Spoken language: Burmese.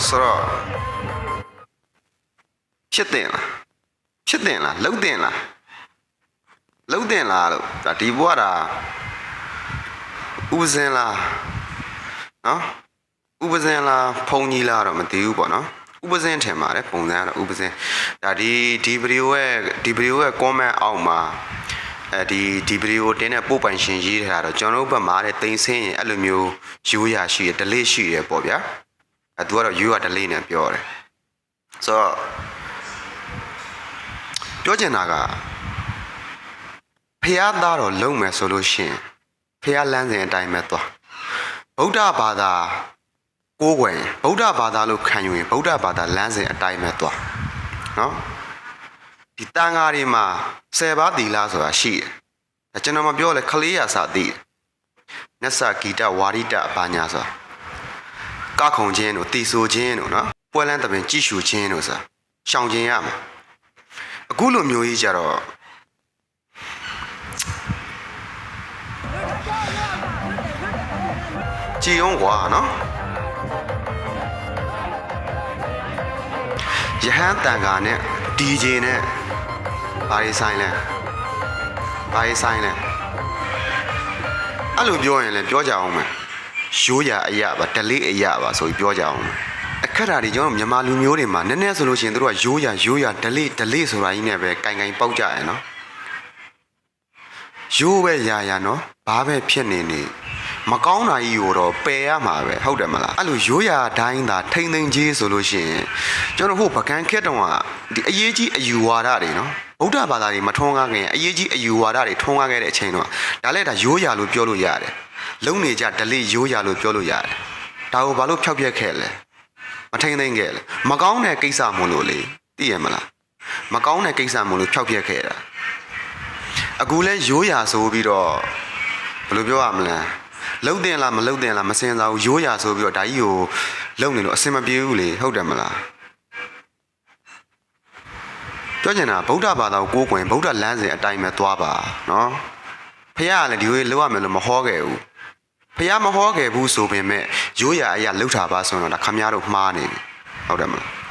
ဆိုတော့ဖြစ်တင်လားလှုပ်တင်လားလို့ဒါဒီဘွားတာဥပဇင်လားနော်ဥပဇင်လားဖုံကြီးလားတော့မသိဘူးပေါ့နော်ဥပဇင်ထင်ပါတယ်ပုံစံကတော့ဥပဇင်ဒါဒီဗီဒီယိုရဲ့ comment အောက်မှာဒီဗီဒီယိုတင်းတဲ့ပို့ပိုင်ရှင်ရေးထားတာတော့ကျွန်တော်တို့ဘက်မှာတဲ့တိန်ဆင်းရင်အဲ့လိုမျိုးရိုးရာရှိတယ် delay ရှိတယ်ပေါ့ဗျာသူကတော့ရိုးရာ delay နဲ့ပြောတယ်ဆိုတော့ပြောချင်တာကဖះသားတော့လုံးမယ်ဆိုလို့ရှိရင်ဖះလမ်းစဉ်အတိုင်းပဲသွားဗုဒ္ဓဘာသာကိုးကွယ်ဗုဒ္ဓဘာသာလို့ခံယူရင်ဗုဒ္ဓဘာသာလမ်းစဉ်အတိုင်းပဲသွားနော်ဒီတန်ဃာတွေမှာ10ပါးသီလဆိုတာရှိတယ်ဒါကျွန်တော်မပြောလဲခလေးရစာသိတယ်နတ်စာဂီတဝါရိတဘာညာဆိုတာကခုံခြင်းတို့တီဆိုခြင်းတို့နော်ပွဲလန်းတပင်ကြည်ရှုခြင်းတို့ဆိုတာရှောင်ခြင်းရမှာအခုလိုမျိုးကြီးကြတော့ကြည်အောင်ကွာနော်ယဟန်တန်ဃာနဲ့ DJ နဲ့ဘာရေးဆိုင်လဲအဲ့လိုပြောရင်လည်းပြောကြအောင်မယ်ရိုးရာအရာပါဒလေးအရာပါဆိုပြီးပြောကြအောင်မယ်အခက်ဓာတ်တွေကျွန်တော်မြန်မာလူမျိုးတွေမှာနည်းနည်းဆိုလို့ရှိရင်တို့ကရိုးရာဒလေးဆိုတာကြီးနဲ့ပဲကင်ပေါက်ကြရနော်ရိုးပဲရာနော်ဘာပဲဖြစ်နေမကောင်းတာကြီးကိုတော့ပယ်ရမှာပဲဟုတ်တယ်မလားအဲ့လိုရိုးရာတိုင်းသာထိမ့်သိမ့်ကြီးဆိုလို့ရှိရင်ကျွန်တော်ဟိုပကံခက်တုံးကဒီအရေးကြီးအယူဝါဒတွေနော်ဗုဒ္ဓဘာသာတွေမထွန်းကားခင်အရေးကြီးအယူဝါဒတွေထွန်းကားခဲ့တဲ့အချိန်တော့ဒါလည်းဒါရိုးရာလို့ပြောလို့ရတယ်လုံနေကြဒလေးရိုးရာလို့ပြောလို့ရတယ်ဒါကိုဘာလို့ဖျောက်ပြက်ခဲ့လဲမထိမ့်သိမ့်ခဲ့လဲမကောင်းတဲ့ကိစ္စမို့လို့လေသိရမလားမကောင်းတဲ့ကိစ္စမို့လို့ဖျောက်ပြက်ခဲ့တာအခုလဲရိုးရာဆိုပြီးတော့ဘယ်လိုပြောရမလဲလှုပ်တင်လားမလှုပ်တင်လားမစင်စားဘူးရိုးရာဆိုပြီးတော့ဒါကြီးကိုလှုပ်နေလို့အဆင်မပြေဘူးလေဟုတ်တယ်မလားပြောချင်တာဗုဒ္ဓဘာသာကိုကိုးကွယ်ဗုဒ္ဓလမ်းစဉ်အတိုင်းပဲသွားပါနော်ဖះကလည်းဒီလိုလှုပ်ရမယ်လို့မဟောခဲ့ဘူးဖះမဟောခဲ့ဘူးဆိုပေမဲ့ရိုးရာအရာလှုပ်တာပါဆိုတော့ဒါခမများတို့မှားနေပြီဟုတ်တယ်မလား